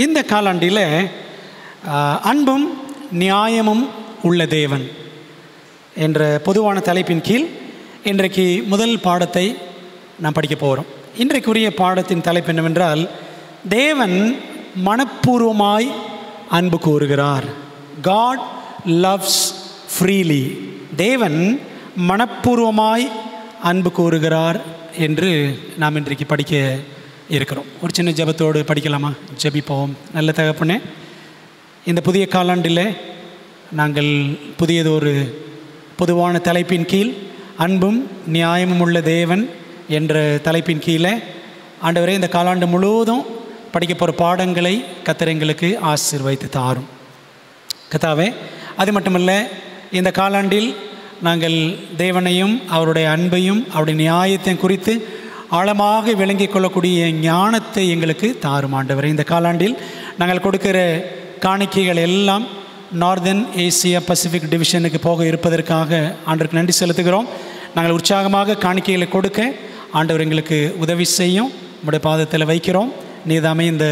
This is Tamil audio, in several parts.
இந்த காலாண்டில் அன்பும் நியாயமும் உள்ள தேவன் என்ற பொதுவான தலைப்பின் கீழ் இன்றைக்கு முதல் பாடத்தை நாம் படிக்க போகிறோம். இன்றைக்குரிய பாடத்தின் தலைப்பு என்னவென்றால், தேவன் மனப்பூர்வமாய் அன்பு கூறுகிறார். God loves freely. தேவன் மனப்பூர்வமாய் அன்பு கூறுகிறார் என்று நாம் இன்றைக்கு படிக்க இருக்கிறோம். ஒரு சின்ன ஜெபத்தோடு படிக்கலாமா? ஜெபிப்போம். நல்ல தகப்பனே, இந்த புதிய காலாண்டில் நாங்கள் புதியதொரு பொதுவான தலைப்பின் கீழ் அன்பும் நியாயமும் உள்ள தேவன் என்ற தலைப்பின் கீழே ஆண்டவரே இந்த காலாண்டு முழுவதும் படிக்க போகிற பாடங்களை கர்த்தர் எங்களுக்கு ஆசீர்வதித்து தாரும். கர்த்தாவே, அது மட்டுமல்ல, இந்த காலாண்டில் நாங்கள் தேவனையும் அவருடைய அன்பையும் அவருடைய நியாயத்தையும் குறித்து ஆழமாக விளங்கிக் கொள்ளக்கூடிய ஞானத்தை எங்களுக்கு தாரும் ஆண்டவரே. இந்த காலாண்டில் நாங்கள் கொடுக்கிற காணிக்கைகள் எல்லாம் நார்தன் ஏசியா பசிபிக் டிவிஷனுக்கு போக இருப்பதற்காக ஆண்டவருக்கு நன்றி செலுத்துகிறோம். நாங்கள் உற்சாகமாக காணிக்கைகளை கொடுக்க ஆண்டவர் எங்களுக்கு உதவி செய்யும். உங்களுடைய பாதத்தில் வைக்கிறோம். நீதாமே இந்த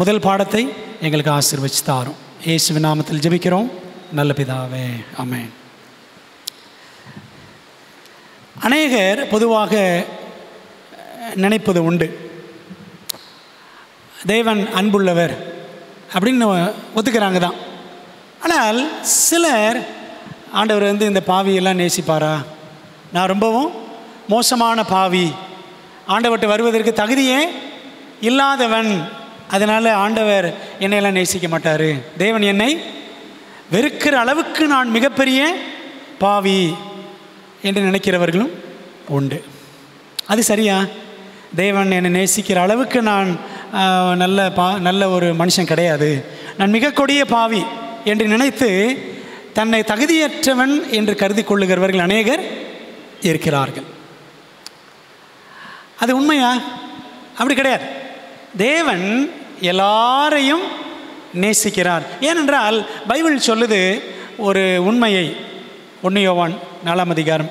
முதல் பாடத்தை எங்களுக்கு ஆசீர்வதித்து தாரும். இயேசுவின் நாமத்தில் ஜெபிக்கிறோம் நல்ல பிதாவே, ஆமென். அநேகர் பொதுவாக நினைப்பது உண்டு, தேவன் அன்புள்ளவர் அப்படின்னு ஒத்துக்கிறாங்க தான். ஆனால் சிலர் ஆண்டவர் இந்த பாவியெல்லாம் நேசிப்பாரா? நான் ரொம்பவும் மோசமான பாவி, ஆண்டவர்கிட்ட வருவதற்கு தகுதியே இல்லாதவன், அதனால் ஆண்டவர் என்னையெல்லாம் நேசிக்க மாட்டார், தேவன் என்னை வெறுக்கிற அளவுக்கு நான் மிகப்பெரிய பாவி என்று நினைக்கிறவர்களும் உண்டு. அது சரியா? தேவன் என்னை நேசிக்கிற அளவுக்கு நான் நல்ல ஒரு மனுஷன் கிடையாது, நான் மிக கொடிய பாவி என்று நினைத்து தன்னை தகுதியற்றவன் என்று கருதி கொள்ளுகிறவர்கள் அநேகர் இருக்கிறார்கள். அது உண்மையா? அப்படி கிடையாது. தேவன் எல்லாரையும் நேசிக்கிறார். ஏனென்றால் பைபிள் சொல்லுது ஒரு உண்மையை. 1 யோவான் 4ஆம் அதிகாரம்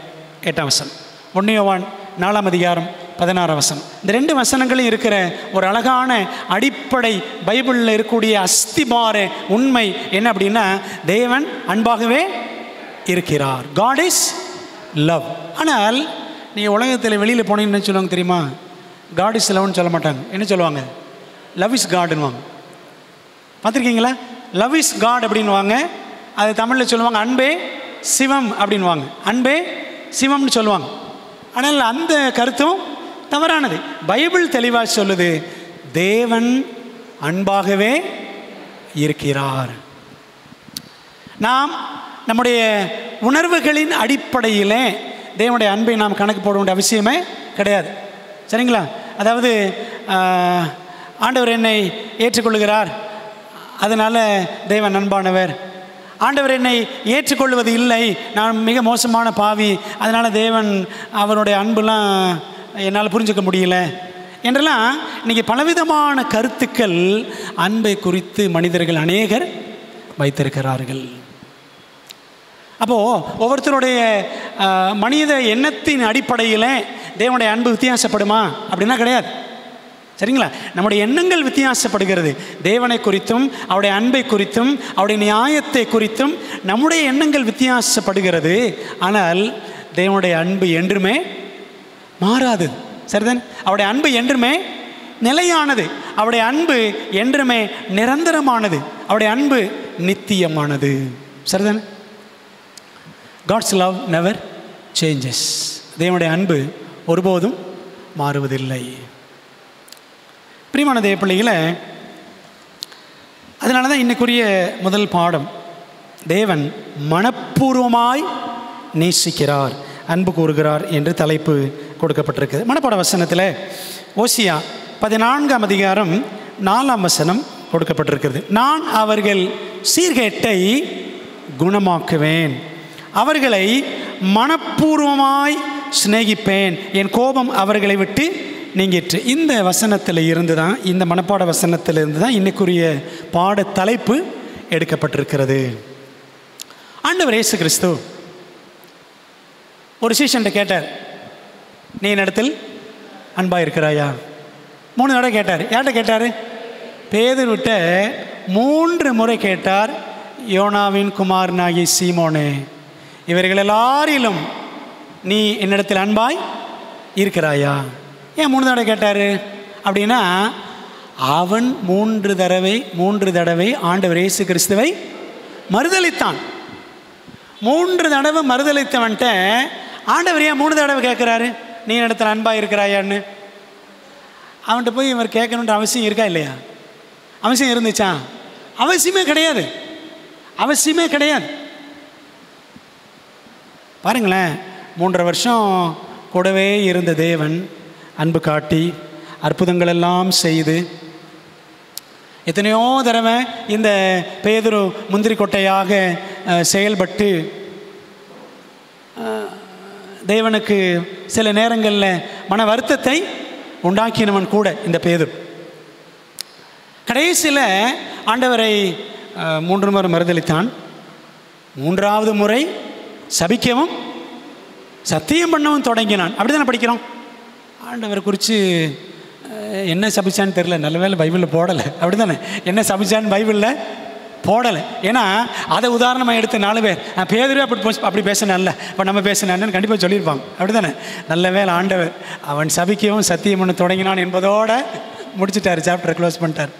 8ஆம் வசனம், 1 யோவான் 4ஆம் அதிகாரம் 16ஆம் வசனம். இந்த 2 வசனங்களும் இருக்கிற ஒரு அழகான அடிப்படை பைபிளில் இருக்கக்கூடிய அஸ்திபார உண்மை என்ன அப்படின்னா, தேவன் அன்பாகவே இருக்கிறார். God is love. ஆனால் நீங்கள் உலகத்தில் வெளியில் போனீங்கன்னு சொல்லுவாங்க தெரியுமா, God is loveன்னு சொல்ல மாட்டாங்க. என்ன சொல்லுவாங்க? லவ் இஸ் காட்னுவாங்க. பார்த்துருக்கீங்களா? லவ் இஸ் காட் அப்படின்வாங்க. அது தமிழில் சொல்லுவாங்க அன்பே சிவம் அப்படின்வாங்க. அன்பே சிவம்னு சொல்லுவாங்க. ஆனால் அந்த கருத்தும் தவறானது. பைபிள் தெளிவாக சொல்லுது, தேவன் அன்பாகவே இருக்கிறார். நாம் நம்முடைய உணர்வுகளின் அடிப்படையில் தேவனுடைய அன்பை நாம் கணக்கு போட வேண்டிய அவசியமே கிடையாது. சரிங்களா? அதாவது ஆண்டவர் என்னை ஏற்றுக்கொள்ளுகிறார், அதனால் தேவன் அன்பானவர். ஆண்டவர் என்னை ஏற்றுக்கொள்வது இல்லை, நான் மிக மோசமான பாவி, அதனால் தேவன் அவருடைய அன்புலாம் என்னால் புரிஞ்சுக்க முடியல என்றெல்லாம் இன்றைக்கி பலவிதமான கருத்துக்கள் அன்பை குறித்து மனிதர்கள் அநேகர் வைத்திருக்கிறார்கள். அப்போது ஒவ்வொருத்தருடைய மனித எண்ணத்தின் அடிப்படையில் தேவனுடைய அன்பு வித்தியாசப்படுமா அப்படின்னா கிடையாது. சரிங்களா? நம்முடைய எண்ணங்கள் வித்தியாசப்படுகிறது. தேவனை குறித்தும் அவருடைய அன்பை குறித்தும் அவருடைய நியாயத்தை குறித்தும் நம்முடைய எண்ணங்கள் வித்தியாசப்படுகிறது. ஆனால் தேவனுடைய அன்பு என்றுமே மாறாது. சரிதான்? அவருடைய அன்பு என்றுமே நிலையானது. அவருடைய அன்பு என்றுமே நிரந்தரமானது. அவருடைய அன்பு நித்தியமானது. சரிதான்? God's love never changes. தேவனுடைய அன்பு ஒருபோதும் மாறுவதில்லை. பிரியமான தேவ பிள்ளைகளை, அதனால தான் இன்னைக்குரிய முதல் பாடம், தேவன் மனப்பூர்வமாய் நேசிக்கிறார், அன்பு கூறுகிறார் என்று தலைப்பு கொடுக்கப்பட்டிருக்கு. மனப்பாட வசனத்தில் ஓசியா 14ஆம் அதிகாரம் 4ஆம் வசனம் கொடுக்கப்பட்டிருக்கிறது. நான் அவர்கள் சீர்கேட்டை குணமாக்குவேன், அவர்களை மனப்பூர்வமாய் சிநேகிப்பேன், என் கோபம் அவர்களை விட்டு நீங்கிற்று. இந்த வசனத்தில் இருந்து தான், இந்த மனப்பாட வசனத்தில் இருந்து தான் இன்னைக்குரிய பாட தலைப்பு எடுக்கப்பட்டிருக்கிறது. ஆண்டவர் இயேசு கிறிஸ்து ஒரு சீஷன்ட்ட கேட்டார், நீ என்னிடத்தில் அன்பாக இருக்கிறாயா? 3 தடவை கேட்டார். யார்கிட்ட கேட்டார்? பேதுருவிட்ட 3 முறை கேட்டார், யோனாவின் குமாரனாகி சீமோனே, இவர்கள் எல்லாரிலும் நீ என்னிடத்தில் அன்பாய் இருக்கிறாயா? ஏன் 3 தடவை கேட்டார் அப்படின்னா, அவன் 3 தடவை ஆண்டவர் இயேசு கிறிஸ்துவை மறுதலித்தான். 3 தடவை மறுதலித்தவன்ட்ட ஆண்டவர் ஏன் 3 தடவை கேட்குறாரு, நீ என்னிடத்தில் அன்பாக இருக்கிறாயான்னு? அவன்கிட்ட போய் இவர் கேட்கணுன்ற அவசியம் இருக்கா இல்லையா? அவசியம் இருந்துச்சா? அவசியமே கிடையாது, அவசியமே கிடையாது. பாருங்களேன், 3.5 வருஷம் கூடவே இருந்த தேவன் அன்பு காட்டி அற்புதங்கள் எல்லாம் செய்து எத்தனையோ தடவை இந்த பேதுரு முந்திரி கொட்டையாக செயல்பட்டு தேவனுக்கு சில நேரங்களில் மன வருத்தத்தை உண்டாக்கினவன் கூட இந்த பேதுரு. கடைசியில் ஆண்டவரை 3 முறை மறுதலித்தான். 3வது முறை சபிக்கவும் சத்தியம் பண்ணவும் தொடங்கினான். அப்படி தானே படிக்கிறோம். ஆண்டவர் குறித்து என்ன சபிச்சான்னு தெரில, நல்ல வேளை பைபிளில் போடலை. அப்படி தானே, என்ன சபிச்சான்னு பைபிளில் போடலை. ஏன்னா அதை உதாரணமாக எடுத்து 4 பேர் பேதுரு அப்படி பேசினான்ல, இப்போ நம்ம பேசினான்னு கண்டிப்பாக சொல்லியிருப்பாங்க. அப்படி தானே, நல்ல வேளை ஆண்டவர் அவன் சபிக்கவும் சத்தியம் பண்ண தொடங்கினான் என்பதோடு முடிச்சுட்டார், சாப்டரை க்ளோஸ் பண்ணிட்டார்.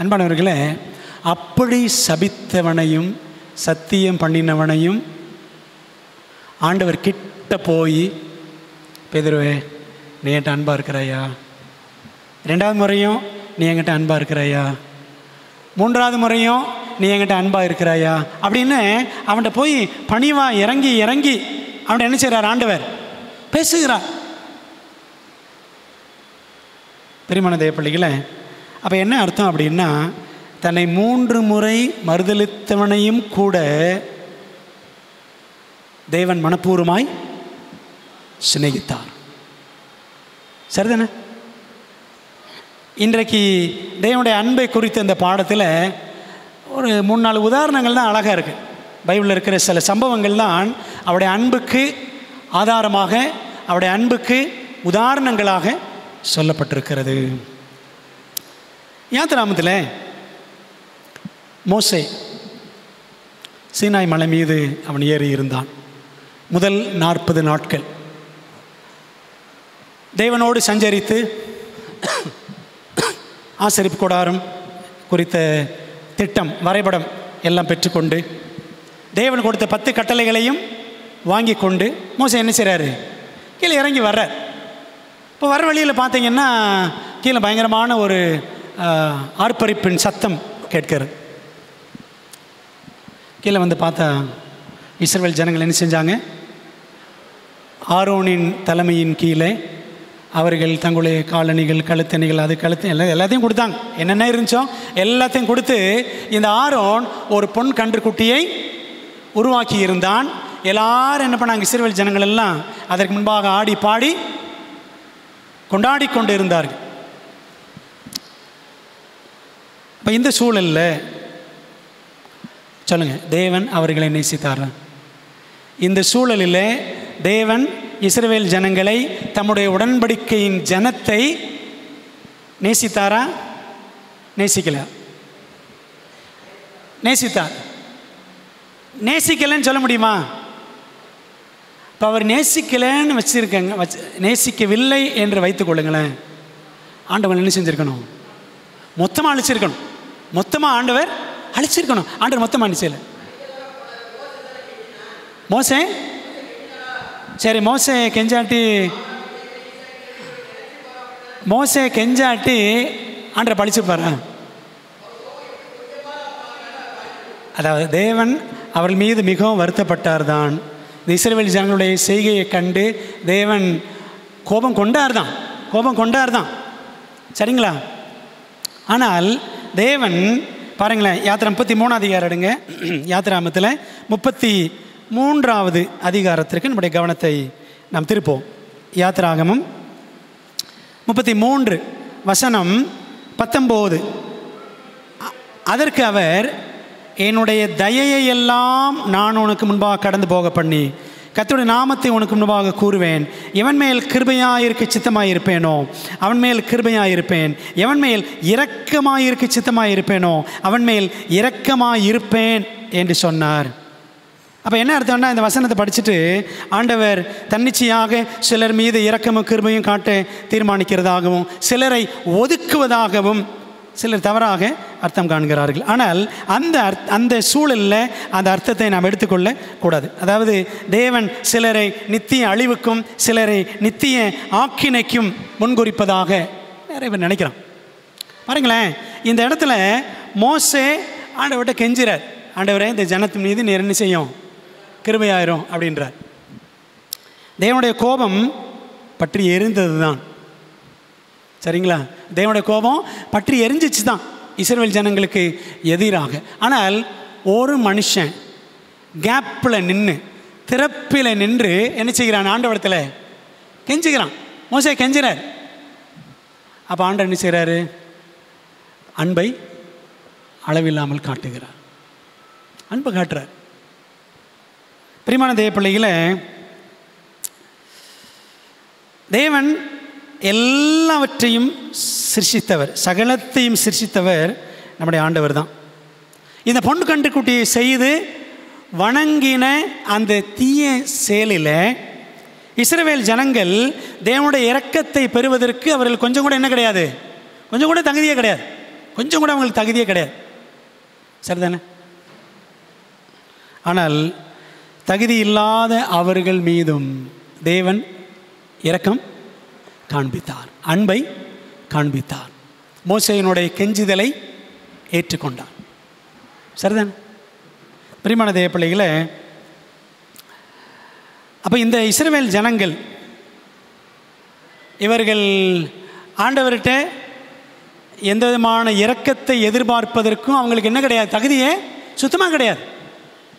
அன்பானவர்களே, அப்படி சபித்தவனையும் சத்தியம் பண்ணினவனையும் ஆண்டவர் கிட்ட போய், பேதுருவே நீ என்கிட்ட அன்பாக இருக்கிறாயா? 2வது முறையும் நீ என்கிட்ட அன்பாக இருக்கிறாயா? 3வது முறையும் நீ என்கிட்ட அன்பாக இருக்கிறாயா அப்படின்னு அவன்கிட்ட போய் பணிவாக இறங்கி அவன்கிட்ட என்ன செய்கிறார்? ஆண்டவர் பேசுகிறார். பெரியமான தேவப்பிள்ளைகளே, அப்போ என்ன அர்த்தம் அப்படின்னா, தன்னை 3 முறை மறுதலித்தவனையும் கூட தேவன் மனப்பூர்வமாய் சிநேகித்தார். சரிதானே? இன்றைக்கு தேவனுடைய அன்பை குறித்த இந்த பாடத்தில் ஒரு 3-4 உதாரணங்கள் தான் அழகாக இருக்குது. பைபிளில் இருக்கிற சில சம்பவங்கள் தான் அவருடைய அன்புக்கு ஆதாரமாக, அவருடைய அன்புக்கு உதாரணங்களாக சொல்லப்பட்டிருக்கிறது. யாத்திராமத்தில் மோசே சீனாய் மலை மீது அவன் ஏறி இருந்தான். முதல் 40 நாட்கள் தேவனோடு சஞ்சரித்து ஆசரிப்பு கூடாரம் குறித்த திட்டம் வரைபடம் எல்லாம் பெற்றுக்கொண்டு தேவன் கொடுத்த 10 கட்டளைகளையும் வாங்கி கொண்டு மோசே என்ன செய்கிறாரு? கீழே இறங்கி வர்றார். இப்போ வர வழியில் பார்த்தீங்கன்னா கீழே பயங்கரமான ஒரு ஆர்ப்பரிப்பின் சத்தம் கேட்கிறது. கீழே வந்து பார்த்தா இஸ்ரவேல் ஜனங்கள் என்ன செஞ்சாங்க? ஆரோனின் தலைமையின் கீழே அவர்கள் தங்களுடைய காலணிகள், கழுத்தணிகள், அது எல்லாத்தையும் கொடுத்தாங்க. என்னென்ன இருந்துச்சோ எல்லாத்தையும் கொடுத்து இந்த ஆரோன் ஒரு பொன் கன்றுக்குட்டியை உருவாக்கி இருந்தான். எல்லாரும் என்ன பண்ணாங்க? இஸ்ரவேல் ஜனங்கள் எல்லாம் அதற்கு முன்பாக ஆடி பாடி கொண்டாடி கொண்டு இருந்தார்கள். இப்போ இந்த சூழலில் சொல்லுங்கள், தேவன் அவர்களை நேசித்தாரா? இந்த சூழலில் தேவன் இஸ்ரவேல் ஜனங்களை, தம்முடைய உடன்படிக்கையின் ஜனத்தை நேசித்தாரா? நேசிக்கல. நேசித்தார். நேசிக்கலன்னு சொல்ல முடியுமா? இப்போ அவர் நேசிக்கலன்னு வச்சுருக்காங்க, நேசிக்கவில்லை என்று வைத்துக் கொள்ளுங்களேன். ஆண்டவர் என்ன செஞ்சுருக்கணும்? மொத்தமாக அழிச்சிருக்கணும். மொத்தமாக ஆண்டவர் அழிச்சிருக்கணும். ஆண்டவர் மொத்தமாக அழிச்சல. மோசே சரி, மோசே கெஞ்சாட்டி ஆண்டரை பழிச்சுப்பாரா? அதாவது தேவன் அவர்கள் மீது மிகவும் வருத்தப்பட்டார் தான். இந்த இஸ்ரவேல் ஜனங்களுடைய செய்கையை கண்டு தேவன் கோபம் கொண்டார் தான். சரிங்களா? ஆனால் தேவன் பாருங்களேன், யாத்திராமம் 33 அதிகாரம் எடுங்க. யாத்திராமத்தில் 33வது அதிகாரத்திற்கு நம்முடைய கவனத்தை நாம் திருப்போம். யாத்திராகமம் 33 வசனம் 19. அதற்கு அவர், என்னுடைய தயையை எல்லாம் நான் உனக்கு முன்பாக கடந்து போக பண்ணி கர்த்தருடைய நாமத்தை உனக்கு முன்பாக கூறுவேன். எவன் மேல் கிருபையாயிருக்க சித்தமாயிருப்பேனோ அவன் மேல் கிருபையாயிருப்பேன். எவன் மேல் இரக்கமாயிருக்க சித்தமாயிருப்பேனோ அவன் மேல் இரக்கமாயிருப்பேன் என்று சொன்னார். அப்போ என்ன அர்த்தம்னா, இந்த வசனத்தை படிச்சுட்டு ஆண்டவர் தன்னிச்சையாக சிலர் மீது இரக்கமும் கிருபையும் காட்ட தீர்மானிக்கிறதாகவும் சிலரை ஒதுக்குவதாகவும் சிலர் தவறாக அர்த்தம் காண்கிறார்கள். ஆனால் அந்த சூழலில் அந்த அர்த்தத்தை நாம் எடுத்துக்கொள்ள கூடாது. அதாவது தேவன் சிலரை நித்திய அழிவுக்கும் சிலரை நித்திய ஆக்கினைக்கும் முன்குறிப்பதாக நிறைய பேர் நினைக்கிறான். பாருங்களேன், இந்த இடத்துல மோசே ஆண்டவர்கிட்ட கெஞ்சுறார், ஆண்டவரே இந்த ஜனத்தின் மீது நீர் என்ன செய்யும், கிருபையாயிரும் அப்படின்றார். தேவனுடைய கோபம் பற்றி எரிந்தது தான், சரிங்களா? தேவனுடைய கோபம் பற்றி எரிஞ்சிச்சு தான் இஸ்ரவேல் ஜனங்களுக்கு எதிராக. ஆனால் ஒரு மனுஷன் கேப்பில் நின்று திறப்பில் நின்று என்ன செய்கிறான், ஆண்டவரத்தில் கெஞ்சுகிறான். மோசே கெஞ்சுறார். அப்போ ஆண்டவர் என்ன செய்கிறாரு, அன்பை அளவில்லாமல் காட்டுகிறார், அன்பை காட்டுறார். பிரியமான தேவ பிள்ளைகளை, தேவன் எல்லாவற்றையும் சிருஷ்டித்தவர், சகலத்தையும் சிருஷ்டித்தவர் நம்முடைய ஆண்டவர் தான். இந்த பொண்ணு கன்றுக்குட்டியை செய்து வணங்கின அந்த தீய செயலில் இஸ்ரவேல் ஜனங்கள் தேவனுடைய இரக்கத்தை பெறுவதற்கு அவர்கள் கொஞ்சம் கூட என்ன கிடையாது, கொஞ்சம் கூட தகுதியே கிடையாது, கொஞ்சம் கூட அவங்களுக்கு தகுதியே கிடையாது, சரிதானே? ஆனால் தகுதி இல்லாத அவர்கள் மீதும் தேவன் இரக்கம் காண்பித்தார், அன்பை காண்பித்தார். மோசேயினுடைய கெஞ்சுதலை ஏற்றுக்கொண்டார், சரிதானே? பிரியமான தேவ பிள்ளைகளை, அப்போ இந்த இஸ்ரவேல் ஜனங்கள் இவர்கள் ஆண்டவர்கிட்ட எந்த விதமான இரக்கத்தை எதிர்பார்ப்பதற்கும் அவங்களுக்கு என்ன கிடையாது, தகுதியே சுத்தமாக கிடையாது,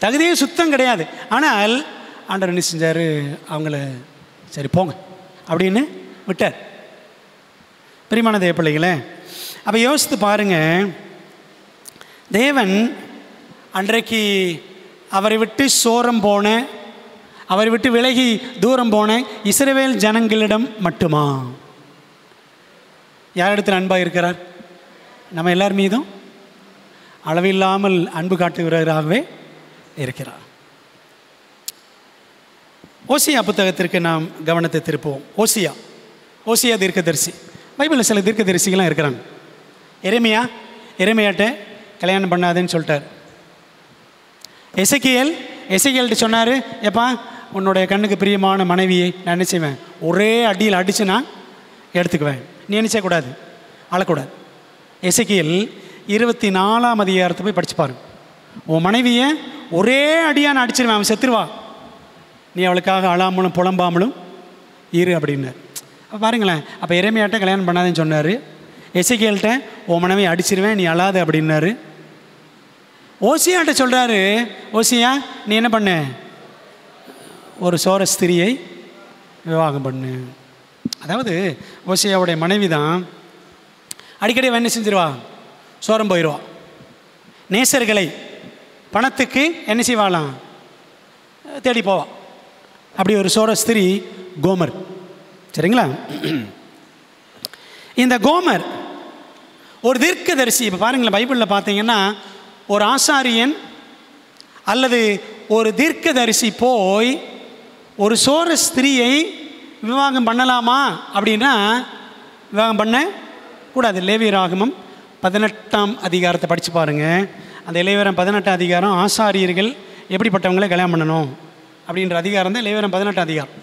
தகுதியே சுத்தம் கிடையாது. ஆனால் ஆண்டவர் என்ன செஞ்சார், அவங்கள சரி போங்க அப்படின்னு விட்டார். பிரியமான தேவ பிள்ளைகளே, அப்போ யோசித்து பாருங்கள், தேவன் அன்றைக்கு அவரை விட்டு சோரம் போன, அவரை விட்டு விலகி தூரம் போன இஸ்ரவேல் ஜனங்களிடம் மட்டுமா யாரிடத்தில் அன்பாக இருக்கிறார்? நம்ம எல்லார் மீதும் அளவில்லாமல் அன்பு காட்டுகிறவராகவே இருக்கிறார். ஓசியா புத்தகத்திற்கு நாம் கவனத்தை திருப்புவோம். ஓசியா தீர்க்கதரிசி. பைபிளில் சில தீர்க்கதரிசிகளாம் இருக்கிறாங்க. எரேமியாட்ட கல்யாணம் பண்ணாதுன்னு சொல்லிட்டார். எசேக்கியேல்கிட்ட சொன்னார், எப்பா உன்னுடைய கண்ணுக்கு பிரியமான மனைவியை நான் என்ன செய்வேன், ஒரே அடியில் அடித்து நான் எடுத்துக்குவேன், நீ என்ன செய்யக்கூடாது, அழக்கூடாது. எசேக்கியேல் 24ஆம் அதிகாரத்தை போய் படித்து பாருங்க. உன் மனைவியை ஒரே அடியாக நான் அடிச்சிருவேன், அவன் செத்துருவா, நீ அவளுக்காக அழாமலும் புலம்பாமலும் இரு அப்படின்னார். அப்போ பாருங்களேன், அப்போ எரேமியாட்ட கல்யாணம் பண்ணாதுன்னு சொன்னார். எசேக்கியேல்கிட்ட உன் மனைவியை அடிச்சிருவேன், நீ அழாது அப்படின்னாரு. ஓசியாட்ட சொல்கிறாரு, ஓசியா நீ என்ன பண்ணு, ஒரு சோர ஸ்திரியை விவாகம் பண்ணு. அதாவது ஓசியாவுடைய மனைவி தான் அடிக்கடி என்ன செஞ்சிருவா, சோரம் போயிடுவா. நேசர்களை பணத்துக்கு என்ன செய்வாளாம், தேடி போவா. அப்படி ஒரு சோர ஸ்திரி கோமர், சரிங்களா? இந்த கோமர் ஒரு தீர்க்கதரிசி. இப்போ பாருங்களேன், பைபிளில் பார்த்தீங்கன்னா ஒரு ஆசாரியன் அல்லது ஒரு தீர்க்கதரிசி போய் ஒரு சோர ஸ்திரியை விவாகம் பண்ணலாமா அப்படின்னா விவாகம் பண்ண கூடாது. லேவியராகமம் 18ஆம் அதிகாரத்தை படித்து பாருங்கள். அந்த லேவியராகமம் 18ஆம் அதிகாரம் ஆசாரியர்கள் எப்படிப்பட்டவங்களை கல்யாணம் பண்ணணும் அப்படின்ற அதிகாரம் தான் லேவியராகமம் 18ஆம் அதிகாரம்,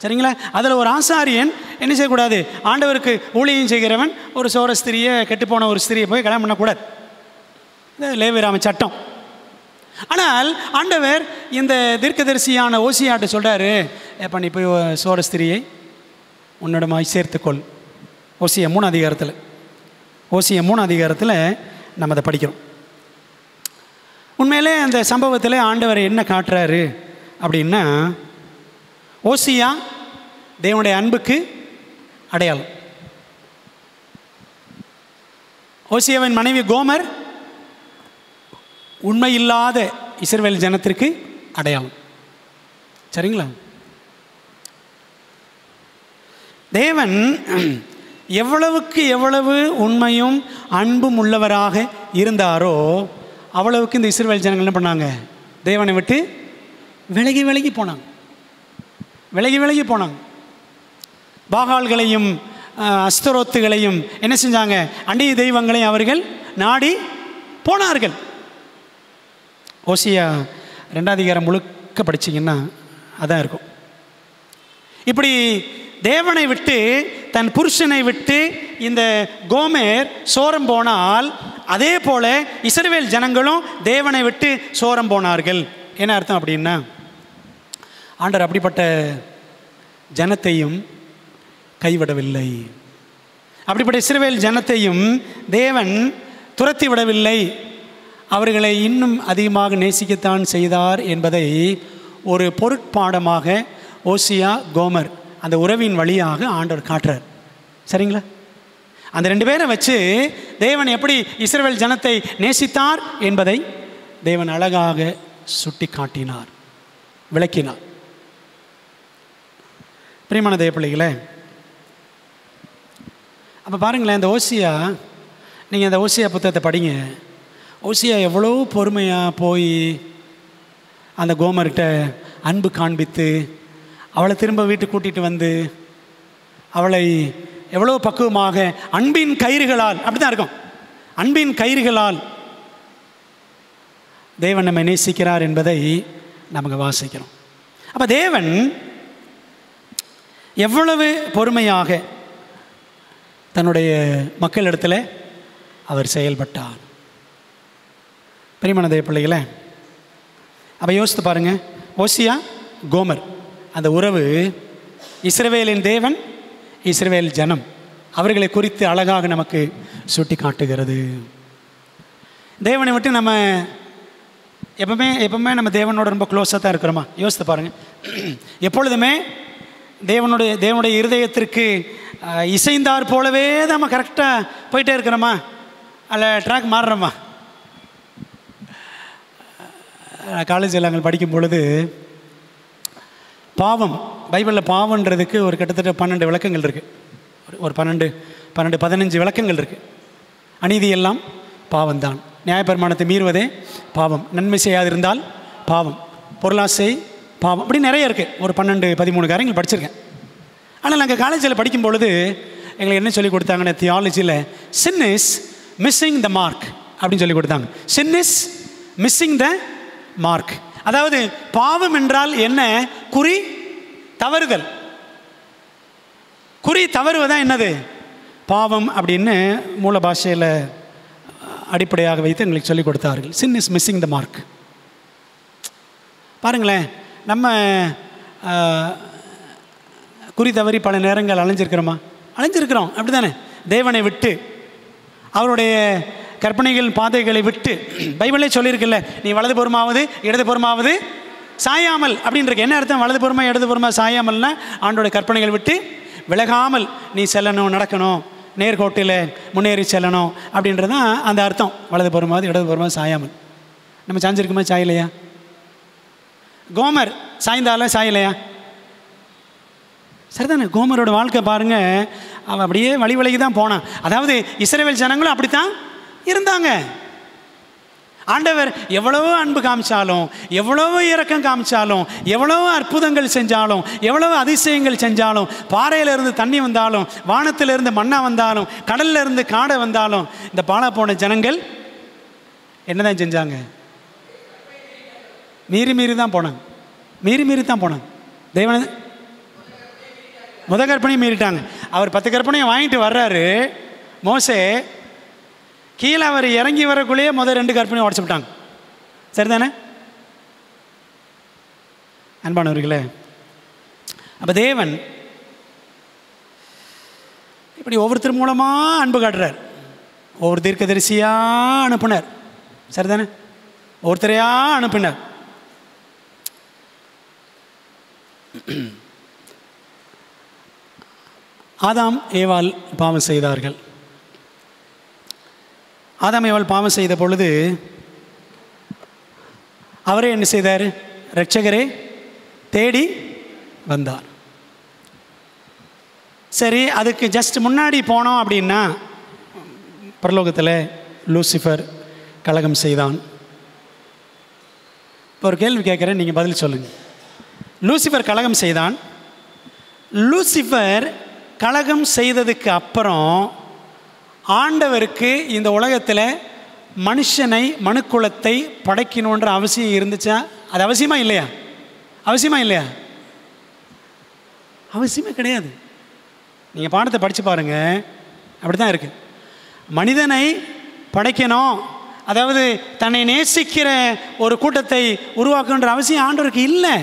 சரிங்களா? அதில் ஒரு ஆசாரியன் என்ன செய்யக்கூடாது, ஆண்டவருக்கு ஊழியம் செய்கிறவன் ஒரு சோர ஸ்திரியை, கெட்டுப்போன ஒரு ஸ்திரியை போய் கல்யாணம் பண்ணக்கூடாது, லேவியராகம சட்டம். ஆனால் ஆண்டவர் இந்த தீர்க்கதரிசியான ஓசியாட்ட சொல்கிறாரு, எப்போ நீ போய் சோர ஸ்திரியை உன்னிடமாய் சேர்த்துக்கொள். ஓசியா 3 அதிகாரத்தில் நம்ம அதை படிக்கிறோம். உண்மையிலே அந்த சம்பவத்தில் ஆண்டவர் என்ன காட்டுறாரு அப்படின்னா, ஓசியா தேவனுடைய அன்புக்கு அடையாளம், ஓசியாவின் மனைவி கோமர் உண்மையில்லாத இஸ்ரவேல் ஜனத்திற்கு அடையாளம், சரிங்களா? தேவன் எவ்வளவுக்கு எவ்வளவு உண்மையும் அன்பும் உள்ளவராக இருந்தாரோ அவ்வளவுக்கு இந்த இஸ்ரவேல் ஜனங்கள் என்ன பண்ணாங்க? தேவனை விட்டு விலகி விலகி போனாங்க. விலகி விலகி போனாங்க. பாகால்களையும் அஸ்தரோத்துகளையும் என்ன செஞ்சாங்க? அந்நிய தெய்வங்களையும் அவர்கள் நாடி போனார்கள். ஓசியா 2ஆம் அதிகாரம் முழுக்க படிச்சிங்கன்னா அதான் இருக்கும். இப்படி தேவனை விட்டு தன் புருஷனை விட்டு இந்த கோமேர் சோரம் போனால், அதே போல இஸ்ரவேல் ஜனங்களும் தேவனை விட்டு சோரம் போனார்கள். என்ன அர்த்தம் அப்படின்னா, ஆண்டவர் அப்படிப்பட்ட ஜனத்தையும் கைவிடவில்லை. அப்படிப்பட்ட இஸ்ரவேல் ஜனத்தையும் தேவன் துரத்தி விடவில்லை. அவர்களை இன்னும் அதிகமாக நேசிக்கத்தான் செய்தார் என்பதை ஒரு பொருட்பாடமாக ஓசியா கோமர் அந்த உறவின் வழியாக ஆண்டவர் காட்டுறார். சரிங்களா? அந்த 2 பேரை வச்சு தேவன் எப்படி இஸ்ரவேல் ஜனத்தை நேசித்தார் என்பதை தேவன் அழகாக சுட்டி காட்டினார், விளக்கினார். பிரியமான தேவ பிள்ளைகளே, அப்போ பாருங்களேன், இந்த ஓசியா, நீங்கள் அந்த ஓசியா புத்தகத்தை படிங்க. ஓசியா எவ்வளோ பொறுமையாக போய் அந்த கோமர்கிட்ட அன்பு காண்பித்து அவளை திரும்ப வீட்டுக்கு கூட்டிகிட்டு வந்து அவளை எவ்வளோ பக்குவமாக அன்பின் கயிறுகளால், அப்படி தான் இருக்கும், அன்பின் கயிறுகளால் தேவன் நம்மை நேசிக்கிறார் என்பதை நமக்கு வாசிக்கிறோம். அப்போ தேவன் எவ்வளவு பொறுமையாக தன்னுடைய மக்களிடத்தில் அவர் செயல்பட்டார். பிரியமான தேவ பிள்ளைகளே, அப்போ யோசித்து பாருங்கள், ஓசியா கோமர் அந்த உறவு இஸ்ரவேலின் தேவன் இஸ்ரவேல் ஜனம் அவர்களை குறித்து அழகாக நமக்கு சுட்டி காட்டுகிறது. தேவனை விட்டு நம்ம எப்பவுமே நம்ம தேவனோட ரொம்ப க்ளோஸாக தான் இருக்கிறோமா? யோசித்து பாருங்கள். எப்பொழுதுமே தேவனுடைய இருதயத்திற்கு இசைந்தார் போலவே நம்ம கரெக்டாக போயிட்டே இருக்கிறோமா? அல்ல ட்ராக் மாறுறோமா? காலேஜில் நாங்கள் படிக்கும் பொழுது பாவம், பைபிளில் பாவன்றதுக்கு ஒரு கிட்டத்தட்ட 12 விளக்கங்கள் இருக்குது. ஒரு 15 விளக்கங்கள் இருக்குது. அநீதி எல்லாம் பாவம்தான், நியாயப்பிரமாணத்தை மீறுவதே பாவம், நன்மை செய்யாதிருந்தால் பாவம், பொருளாசை பாவம், அப்படி நிறைய இருக்குது. ஒரு 12-13 காரியங்கள் படிச்சிருக்கேன். ஆனால் நாங்கள் காலேஜில் படிக்கும் பொழுது எங்களுக்கு என்ன சொல்லி கொடுத்தாங்கன்னு, தியாலஜியில் sin is missing the mark அப்படின்னு சொல்லி கொடுத்தாங்க. sin is missing the mark. அதாவது பாவம் என்றால் என்ன? குறி தவறுதல். குறி தவறுவதான் என்னது? பாவம் அப்படின்னு மூல பாஷையில் அடிப்படையாக வைத்து எங்களுக்கு சொல்லிக் கொடுத்தார்கள். sin is missing the mark. பாருங்களேன், நம்ம குறி தவறி பல நேரங்கள் அலைஞ்சிருக்கிறோமா? அலைஞ்சிருக்கிறோம், அப்படி தானே? தேவனை விட்டு, அவருடைய கற்பனைகள் பாதைகளை விட்டு. பைபிளே சொல்லியிருக்குல்ல, நீ வலது புறமாவது இடது புறமாவது சாயாமல் அப்படின்றது. என்ன அர்த்தம்? வலது புறமா இடது புறமா சாயாமல்னா ஆண்டோடைய கற்பனைகள் விட்டு விலகாமல் நீ செல்லணும், நடக்கணும், நேர்கோட்டில் முன்னேறி செல்லணும் அப்படின்றதான் அந்த அர்த்தம். வலது புறமாவது இடது புறமாவது சாயாமல். நம்ம சாஞ்சிருக்குமா? சாயலையா? கோமர் சாய்ந்தால சாயலையா? சரிதானே? கோமரோட வாழ்க்கை பாருங்கள், அவன் அப்படியே வழி விலகி தான் போனான். அதாவது இஸ்ரவேல் ஜனங்களும் அப்படித்தான் இருந்தாங்க. ஆண்டவர் எவ்வளவோ அன்பு காமிச்சாலும், எவ்வளவோ இரக்கம் காமிச்சாலும், எவ்வளவோ அற்புதங்கள் செஞ்சாலும், எவ்வளவோ அதிசயங்கள் செஞ்சாலும், பாறையிலிருந்து தண்ணி வந்தாலும், வானத்திலிருந்து மண்ணா வந்தாலும், கடல்ல இருந்து காடை வந்தாலும், இந்த பாழா போன ஜனங்கள் என்னதான் செஞ்சாங்க? மீறி தான் போனாங்க. மீறி தான் போனாங்க. தேவன் முதல் கற்பனையும் மீறிட்டாங்க. அவர் 10 கற்பனையும் வாங்கிட்டு வர்றாரு மோசே. கீழே அவர் இறங்கி வரக்குள்ளேயே முதல் 2 கற்பனையும் உடச்சு விட்டாங்க. சரிதானே அன்பானவர்களே? அப்போ தேவன் இப்படி ஒவ்வொருத்தர் மூலமாக அன்பு காட்டுறார். ஒவ்வொரு தீர்க்கதரிசியாக அனுப்புனார். சரிதானே? ஒருத்தரையா அனுப்பினார். ஆதாம் ஏவாள் பாவம் செய்தார்கள். ஆதாம் ஏவாள் பாவம் செய்த பொழுது அவரே என்ன செய்தார்? இரட்சகரே தேடி வந்தார். சரி, அதுக்கு ஜஸ்ட் முன்னாடி போனோம் அப்படின்னா பரலோகத்தில் லூசிஃபர் கலகம் செய்தான். இப்போ ஒரு கேள்வி கேட்குறேன், நீங்கள் பதில் சொல்லுங்கள். லூசிஃபர் கலகம் செய்தான். லூசிஃபர் கலகம் செய்ததுக்கு அப்புறம் ஆண்டவருக்கு இந்த உலகத்தில் மனுஷனை மனுக்குலத்தை படைக்கணுன்ற அவசியம் இருந்துச்சா? அது அவசியமா இல்லையா? அவசியமா இல்லையா? அவசியமே கிடையாது. நீங்கள் பாடத்தை படித்து பாருங்கள், அப்படி தான் இருக்குது. மனிதனை படைக்கணும், அதாவது தன்னை நேசிக்கிற ஒரு கூட்டத்தை உருவாக்குன்ற அவசியம் ஆண்டவருக்கு இல்லை.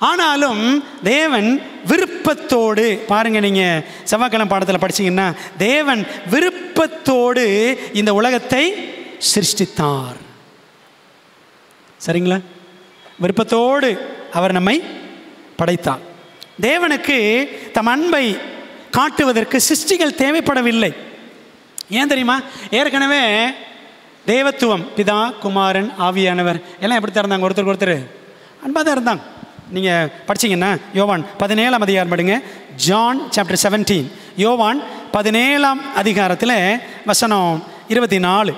ஆனாலும் தேவன் விருப்பத்தோடு, பாருங்கள், நீங்கள் செவ்வாய்க்கிழமை பாடத்தில் படிச்சிங்கன்னா, தேவன் விருப்பத்தோடு இந்த உலகத்தை சிருஷ்டித்தார். சரிங்களா? விருப்பத்தோடு அவர் நம்மை படைத்தார். தேவனுக்கு தம் அன்பை காட்டுவதற்கு சிருஷ்டிகள் தேவைப்படவில்லை. ஏன் தெரியுமா? ஏற்கனவே தேவத்துவம், பிதா, குமாரன், ஆவியானவர் எல்லாம் எப்படி தான் இருந்தாங்க? ஒருத்தருக்கு ஒருத்தர் அன்பாக தான் இருந்தாங்க. நீங்கள் படிச்சிங்கன்னா யோவான் 17ஆம் அதிகாரம் படிங்க. ஜான் சாப்டர் 17, யோவான் 17ஆம் அதிகாரத்தில் வசனம் 24,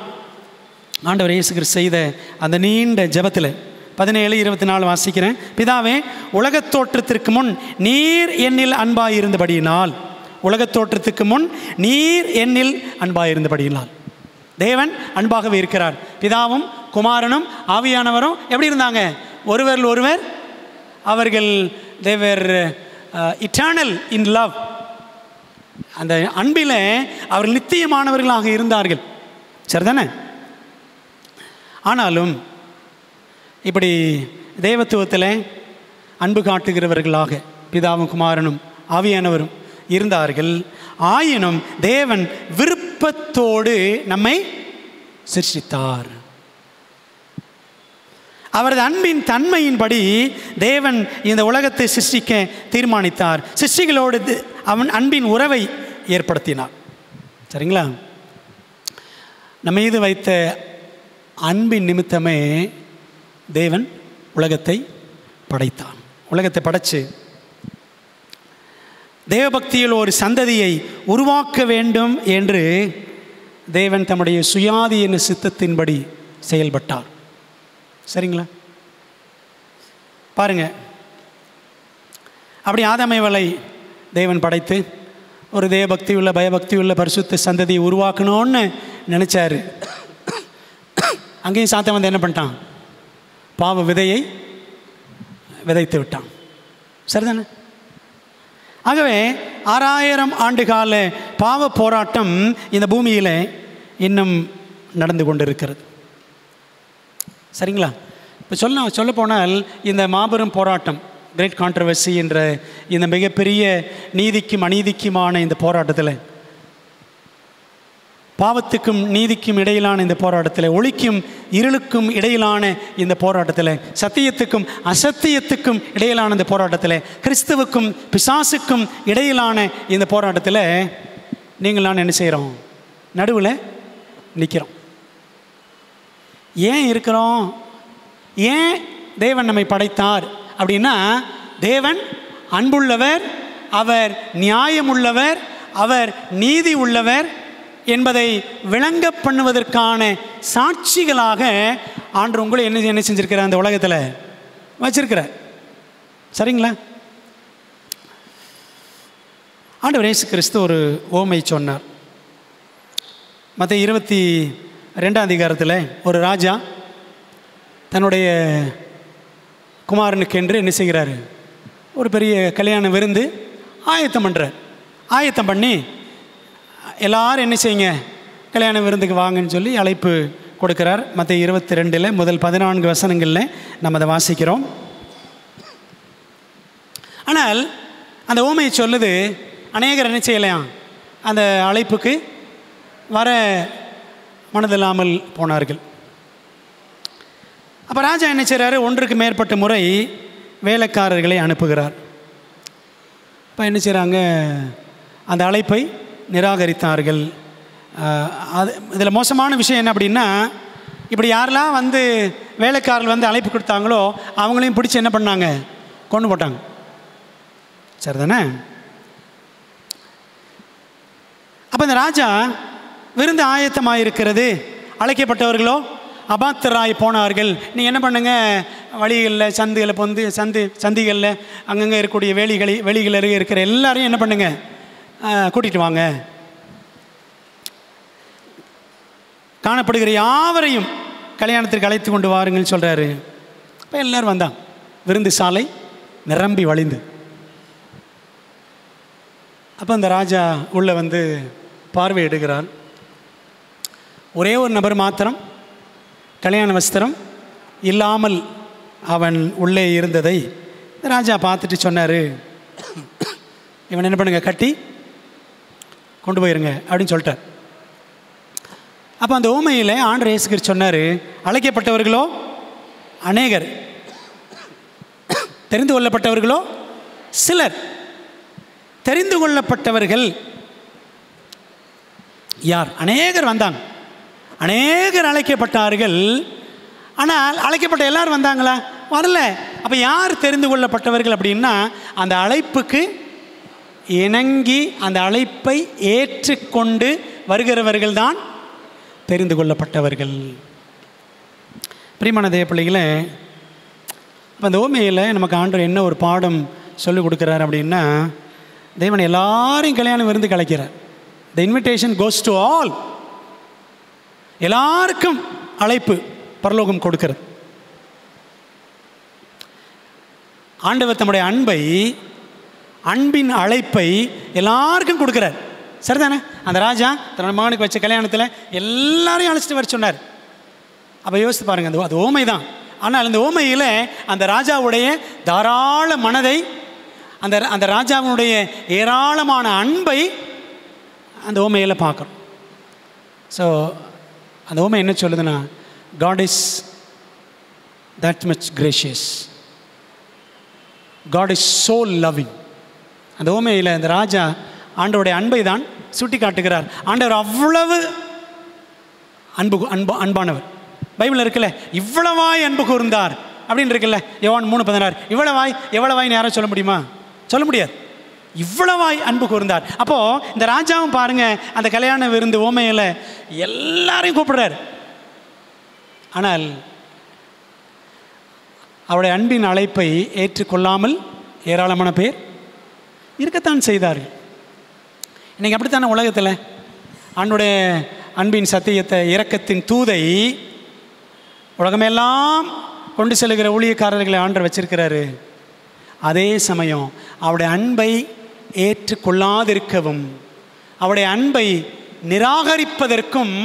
ஆண்டவர் இயேசு கிறிஸ்து செய்த அந்த நீண்ட ஜெபத்தில் 17:24 வாசிக்கிறேன். பிதாவே, உலகத் தோற்றத்திற்கு முன் நீர் என்னில் அன்பாயிருந்தபடியினால், உலகத் தோற்றத்துக்கு முன் நீர் என்னில் அன்பாயிருந்தபடியினால். தேவன் அன்பாகவே இருக்கிறார். பிதாவும் குமாரனும் ஆவியானவரும் எப்படி இருந்தாங்க? ஒருவர் ஒருவர் அவர்கள் தேவர் இட்டர்னல் இன் லவ், அந்த அன்பில் அவர்கள் நித்தியமானவர்களாக இருந்தார்கள். சரிதானே? ஆனாலும் இப்படி தேவத்துவத்தில் அன்பு காட்டுகிறவர்களாக பிதாவும் குமாரனும் ஆவியானவரும் இருந்தார்கள். ஆயினும் தேவன் விருப்பத்தோடு நம்மை சிருஷ்டித்தார். அவரது அன்பின் தன்மையின்படி தேவன் இந்த உலகத்தை சிருஷ்டிக்க தீர்மானித்தார். சிருஷ்டிகளோடு அவன் அன்பின் உறவை ஏற்படுத்தினார். சரிங்களா? நம்ம மீது வைத்த அன்பின் நிமித்தமே தேவன் உலகத்தை படைத்தான். உலகத்தை படைச்சு தேவபக்தியில் ஒரு சந்ததியை உருவாக்க வேண்டும் என்று தேவன் தம்முடைய சுயாதீன சித்தத்தின்படி செயல்பட்டார். சரிங்களா? பாருங்க, அப்படி ஆதாமேவளை தேவன் படைத்து ஒரு தேவபக்தி உள்ள பயபக்தி உள்ள பரிசுத்த சந்ததியை உருவாக்கணும்னு நினைச்சாரு. அங்கேயும் சாத்தான் வந்து என்ன பண்ணிட்டான்? பாவ விதையை விதைத்து விட்டான். சரிதானே? ஆகவே 6000 ஆண்டுகால பாவ போராட்டம் இந்த பூமியில் இன்னும் நடந்து கொண்டிருக்கிறது. சரிங்களா? இப்போ சொல்ல போனால் இந்த மாபெரும் போராட்டம், கிரேட் கான்ட்ரவர்சி என்ற இந்த மிகப்பெரிய நீதிக்கும் அநீதிக்குமான இந்த போராட்டத்தில், பாவத்துக்கும் நீதிக்கும் இடையிலான இந்த போராட்டத்தில், ஒளிக்கும் இருளுக்கும் இடையிலான இந்த போராட்டத்தில், சத்தியத்துக்கும் அசத்தியத்துக்கும் இடையிலான இந்த போராட்டத்தில், கிறிஸ்துவுக்கும் பிசாசுக்கும் இடையிலான இந்த போராட்டத்தில் நீங்கள் நான் என்ன செய்கிறோம்? நடுவில் நிற்கிறோம். ஏன் இருக்கிறோம்? ஏன் தேவன் நம்மை படைத்தார் அப்படின்னா, தேவன் அன்புள்ளவர், அவர் நியாயமுள்ளவர், அவர் நீதி உள்ளவர் என்பதை விளங்க பண்ணுவதற்கான சாட்சிகளாக ஆண்டவர் உங்களை என்ன செஞ்சிருக்கிறார்? அந்த உலகத்தில் வச்சிருக்கிறார். சரிங்களா? ஆண்டவர் இயேசு கிறிஸ்து ஒரு ஓமை சொன்னார். மத்தேயு 22ஆம் அதிகாரத்தில் ஒரு ராஜா தன்னுடைய குமாரனுக்கு என்று என்ன செய்கிறாரு? ஒரு பெரிய கல்யாண விருந்து ஆயத்தம் பண்ணுறார். ஆயத்தம் பண்ணி எல்லாரும் என்ன செய்யுங்க, கல்யாண விருந்துக்கு வாங்கன்னு சொல்லி அழைப்பு கொடுக்கிறார். மத்தேயு 22 முதல் 14 வசனங்களில் நம்ம அதை வாசிக்கிறோம். ஆனால் அந்த ஓமையை சொல்லுது, அநேகர் என்ன செய்யலையாம், அந்த அழைப்புக்கு வர மனதில்லாமல் போனார்கள். அப்போ ராஜா என்ன செய்கிறாரு? ஒன்றுக்கு மேற்பட்ட முறை வேலைக்காரர்களை அனுப்புகிறார். இப்போ என்ன செய்கிறாங்க? அந்த அழைப்பை நிராகரித்தார்கள். அது இதில் மோசமான விஷயம் என்ன அப்படின்னா, இப்படி யாரெல்லாம் வந்து வேலைக்காரர்கள் வந்து அழைப்பு கொடுத்தாங்களோ அவங்களையும் பிடிச்சி என்ன பண்ணாங்க? கொண்டு போட்டாங்க. சரிதானே? அப்போ இந்த ராஜா விருந்து ஆயத்தமாக இருக்கிறது, அழைக்கப்பட்டவர்களோ அபாத்திராய் போனார்கள். நீங்கள் என்ன பண்ணுங்க, வழிகளில் சந்துகளில் சந்திகளில் அங்கங்கே இருக்கக்கூடிய வெளிகளில் இருக்கிற எல்லாரையும் என்ன பண்ணுங்க, கூட்டிகிட்டு வாங்க, காணப்படுகிற யாவரையும் கல்யாணத்திற்கு அழைத்து கொண்டு வாருங்கள்னு சொல்கிறாரு. இப்போ எல்லோரும் வந்தாங்க. விருந்து சாலை நிரம்பி வழிந்து. அப்போ அந்த ராஜா உள்ளே வந்து பார்வையிடுகிறார். ஒரே ஒரு நபர் மாத்திரம் கல்யாண வஸ்திரம் இல்லாமல் அவன் உள்ளே இருந்ததை ராஜா பார்த்துட்டு சொன்னார், இவன் என்ன பண்ணுங்க, கட்டி கொண்டு போயிருங்க அப்படின்னு சொல்லிட்டார். அப்போ அந்த ஓமையில் ஆண்டவர் இயேசு கிறிஸ்து சொன்னார், அழைக்கப்பட்டவர்களோ அநேகர், தெரிந்து கொள்ளப்பட்டவர்களோ சிலர். தெரிந்து கொள்ளப்பட்டவர்கள் யார்? அநேகர் வந்தாங்க, அநேகர் அழைக்கப்பட்டார்கள். ஆனால் அழைக்கப்பட்ட எல்லாரும் வந்தாங்களா? வரல. அப்போ யார் தெரிந்து கொள்ளப்பட்டவர்கள் அப்படின்னா, அந்த அழைப்புக்கு இணங்கி அந்த அழைப்பை ஏற்றுக்கொண்டு வருகிறவர்கள் தான் தெரிந்து கொள்ளப்பட்டவர்கள். பிரியமான தேவ பிள்ளைகளே, இப்போ அந்த ஓமையில் நமக்கு ஆண்டவர் என்ன ஒரு பாடம் சொல்லிக் கொடுக்குறார் அப்படின்னா, தேவன் எல்லாரையும் கல்யாணம் விருந்து கலைக்கிறார். The invitation goes to all. எல்லாருக்கும் அழைப்பு பரலோகம் கொடுக்கிறது. ஆண்டவர் தம்முடைய அன்பின் அழைப்பை எல்லாருக்கும் கொடுக்கிறார். சரிதானே? அந்த ராஜா தன்னோட மகனுக்கு வச்ச கல்யாணத்தில் எல்லாரையும் அழைச்சிட்டு வர சொன்னார். அப்போ யோசித்து பாருங்கள், அது ஓமை தான். ஆனால் அந்த ஓமையில் அந்த ராஜாவுடைய தாராள மனதை, அந்த ராஜாவுடைய ஏராளமான அன்பை அந்த ஓமையில் பார்க்குறோம். ஸோ அந்த ஓமை என்ன சொல்லுதுன்னா, God is that much gracious. God is so loving. அந்த ஓமையில் அந்த ராஜா ஆண்டவருடைய அன்பை தான் சுட்டி காட்டுகிறார். ஆண்டவர் அவ்வளவு அன்பானவர். பைபிள் இருக்குல்ல, இவ்வளவாய் அன்பு கூர்ந்தார் அப்படின்னு இருக்குல்ல, யோவான் 3:16. எவ்வளவாய்ன்னு யாரும் சொல்ல முடியுமா? சொல்ல முடியாது. இவ்வளவாய் அன்பு கூர்ந்தார். அப்போது இந்த ராஜாவும் பாருங்கள், அந்த கல்யாண விருந்து ஓமையில் எல்லாரையும் கூப்பிடுறார். ஆனால் அவருடைய அன்பின் அழைப்பை ஏற்றுக்கொள்ளாமல் ஏராளமான பேர் இருக்கத்தான் செய்தார்கள். இன்றைக்கி அப்படித்தானே உலகத்தில் ஆண்டவருடைய அன்பின் சத்தியத்தை, இரக்கத்தின் தூதை உலகமெல்லாம் கொண்டு செல்கிற ஊழியக்காரர்களை ஆண்டவர் வச்சிருக்கிறாரு. அதே சமயம் அவருடைய அன்பை ஏற்றுக்கொள்ளாதிருக்கவும், அவருடைய அன்பை நிராகரிப்பதற்கும்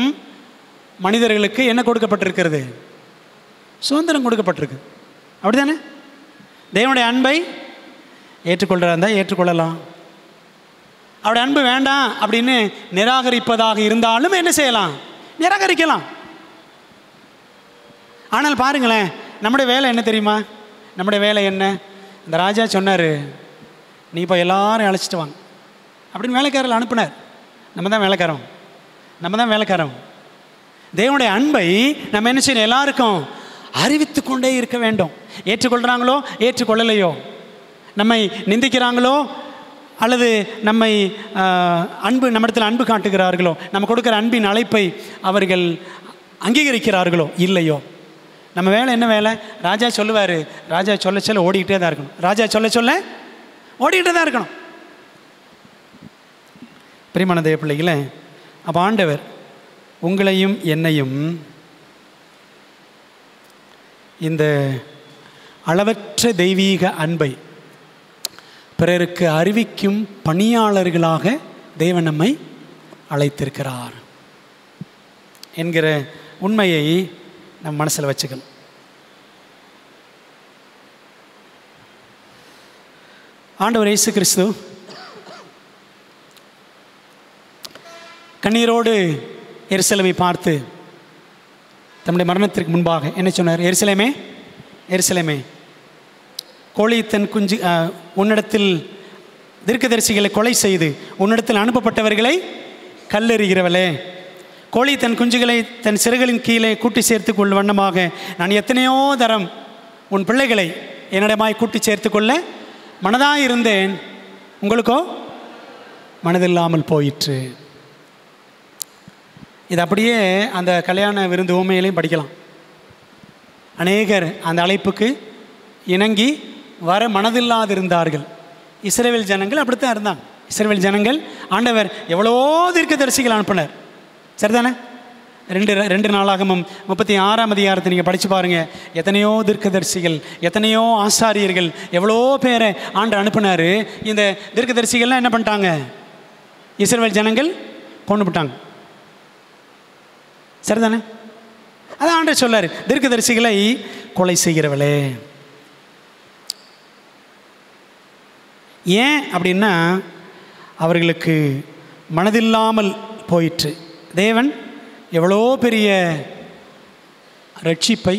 மனிதர்களுக்கு என்ன கொடுக்கப்பட்டிருக்கிறது? சுதந்திரம் கொடுக்கப்பட்டிருக்கு. அப்படி தானே? தேவனுடைய அன்பை ஏற்றுக்கொள்கிறதா இருந்தால் ஏற்றுக்கொள்ளலாம். அவருடைய அன்பு வேண்டாம் அப்படின்னு நிராகரிப்பதாக இருந்தாலும் என்ன செய்யலாம்? நிராகரிக்கலாம். ஆனால் பாருங்களேன், நம்முடைய வேலை என்ன தெரியுமா? நம்முடைய வேலை என்ன? இந்த ராஜா சொன்னார், நீ இப்போ எல்லாரும் அழைச்சிட்டு வாங்க அப்படின்னு வேலைக்காரர்கள் அனுப்பினார். நம்ம தான் வேலைக்காரன். தேவனுடைய அன்பை நம்ம என்ன செய்யணும்? எல்லாருக்கும் அறிவித்து கொண்டே இருக்க வேண்டும். ஏற்றுக்கொள்கிறாங்களோ ஏற்றுக்கொள்ளலையோ, நம்மை நிந்திக்கிறாங்களோ அல்லது நம்மை நம்மிடத்தில் அன்பு காட்டுகிறார்களோ, நம்ம கொடுக்குற அன்பின் அழைப்பை அவர்கள் அங்கீகரிக்கிறார்களோ இல்லையோ, நம்ம வேலை என்ன வேலை? ராஜா சொல்லுவார், ராஜா சொல்ல ஓடிக்கிட்டே தான் இருக்கணும். ராஜா சொல்ல ஓடிக்கிட்டே தான் இருக்கணும். பிரியமான தேவ பிள்ளைகளே, அப்போ ஆண்டவர் உங்களையும் என்னையும் இந்த அளவற்ற தெய்வீக அன்பை பிறருக்கு அறிவிக்கும் பணியாளர்களாக தேவன் நம்மை அழைத்திருக்கிறார் என்கிற உண்மையை நம் மனசில் வச்சுக்கணும். ஆண்டவர் இயேசு கிறிஸ்து கண்ணீரோடு எருசலேமை பார்த்து தம்முடைய மரணத்திற்கு முன்பாக என்ன சொன்னார்? எருசலேமே, கோழி தன் குஞ்சு உன்னிடத்தில் தீர்க்கதரிசிகளை கொலை செய்து உன்னிடத்தில் அனுப்பப்பட்டவர்களை கல்லெறிகிறவளே, கோழி தன் குஞ்சுகளை தன் சிறுகளின் கீழே கூட்டி சேர்த்து கொள்ளும் வண்ணமாக நான் எத்தனையோ தரம் உன் பிள்ளைகளை என்னிடமாய் கூட்டி சேர்த்து கொள்ள மனதாக இருந்தேன், உங்களுக்கோ மனதில்லாமல் போயிற்று. இது அப்படியே அந்த கல்யாண விருந்து உவமையிலையும் படிக்கலாம். அநேகர் அந்த அழைப்புக்கு இணங்கி வர மனதில்லாதிருந்தார்கள். இஸ்ரவேல் ஜனங்கள் அப்படித்தான் இருந்தாங்க. இஸ்ரவேல் ஜனங்கள் ஆண்டவர் எவ்வளோ தீர்க்கதரிசிகள் அனுப்பினார். சரிதானே? 2 நாளாகமும் 36ஆம் அதிகாரத்தை நீங்கள் படித்து பாருங்கள். எத்தனையோ தீர்க்கதரிசிகள், எத்தனையோ ஆசாரியர்கள், எவ்வளோ பேரை ஆண்டவர் அனுப்பினார். இந்த தீர்க்கதரிசிகள்லாம் என்ன பண்ணிட்டாங்க? இஸ்ரவேல் ஜனங்கள் கொண்டு விட்டாங்க. சரிதானே? அதான் ஆண்டவர் சொல்லார், தீர்க்கதரிசிகளை கொலை செய்கிறவளே. ஏன் அப்படின்னா அவர்களுக்கு மனதில்லாமல் போயிற்று. தேவன் எவ்வளோ பெரிய ரட்சிப்பை,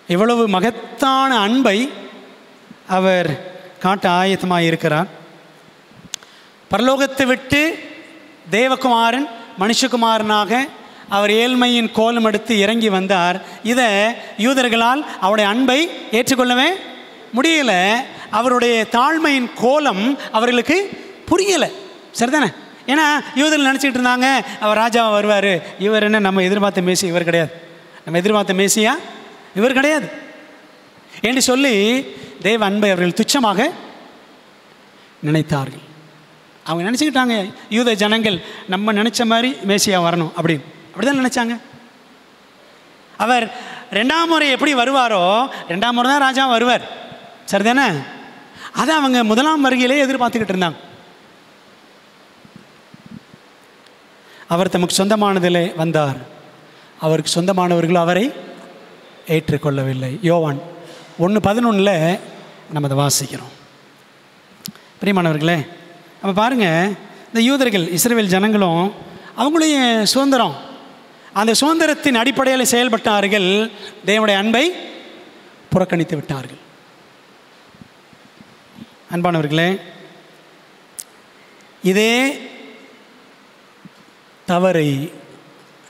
எவ்வளவு மகத்தான அன்பை அவர் காட்ட ஆயத்தமாக இருக்கிறார். பரலோகத்தை விட்டு தேவகுமாரன் மனுஷகுமாரனாக அவர் ஏழ்மையின் கோலம் எடுத்து இறங்கி வந்தார். இதை யூதர்களால் அவருடைய அன்பை ஏற்றுக்கொள்ளவே முடியல. அவருடைய தாழ்மையின் கோலம் அவர்களுக்கு புரியலை. சரிதானே? ஏன்னா யூதர்கள் நினச்சிக்கிட்டு இருந்தாங்க அவர் ராஜாவாக வருவார். இவர் என்ன நம்ம எதிர்பார்த்த மேசி இவர் கிடையாது, நம்ம எதிர்பார்த்த மேசியா இவர் கிடையாது என்று சொல்லி தேவ அன்பை அவர்கள் துச்சமாக நினைத்தார்கள். அவங்க நினச்சிக்கிட்டாங்க யூத ஜனங்கள் நம்ம நினச்ச மாதிரி மேசியா வரணும் அப்படின்னு, அப்படிதான் நினச்சாங்க. அவர் 2ஆம் முறை எப்படி வருவாரோ 2ஆம் முறை தான் ராஜா வருவார். சரிதானே? அதை அவங்க 1ஆம் வருகையிலே எதிர்பார்த்துக்கிட்டு இருந்தாங்க. அவர் தமக்கு சொந்தமானதிலே வந்தார், அவருக்கு சொந்தமானவர்கள் அவரை ஏற்றுக்கொள்ளவில்லை. யோவான் 1:11 நம்ம அதை வாசிக்கிறோம். பிரியமானவர்களே, அப்போ பாருங்கள், இந்த யூதர்கள் இஸ்ரவேல் ஜனங்களும் அவங்களுடைய சுதந்திரம், அந்த சுதந்திரத்தின் அடிப்படையில் செயல்பட்டார்கள். தேவனுடைய அன்பை புறக்கணித்து விட்டார்கள். அன்பானவர்களே, இதே தவறை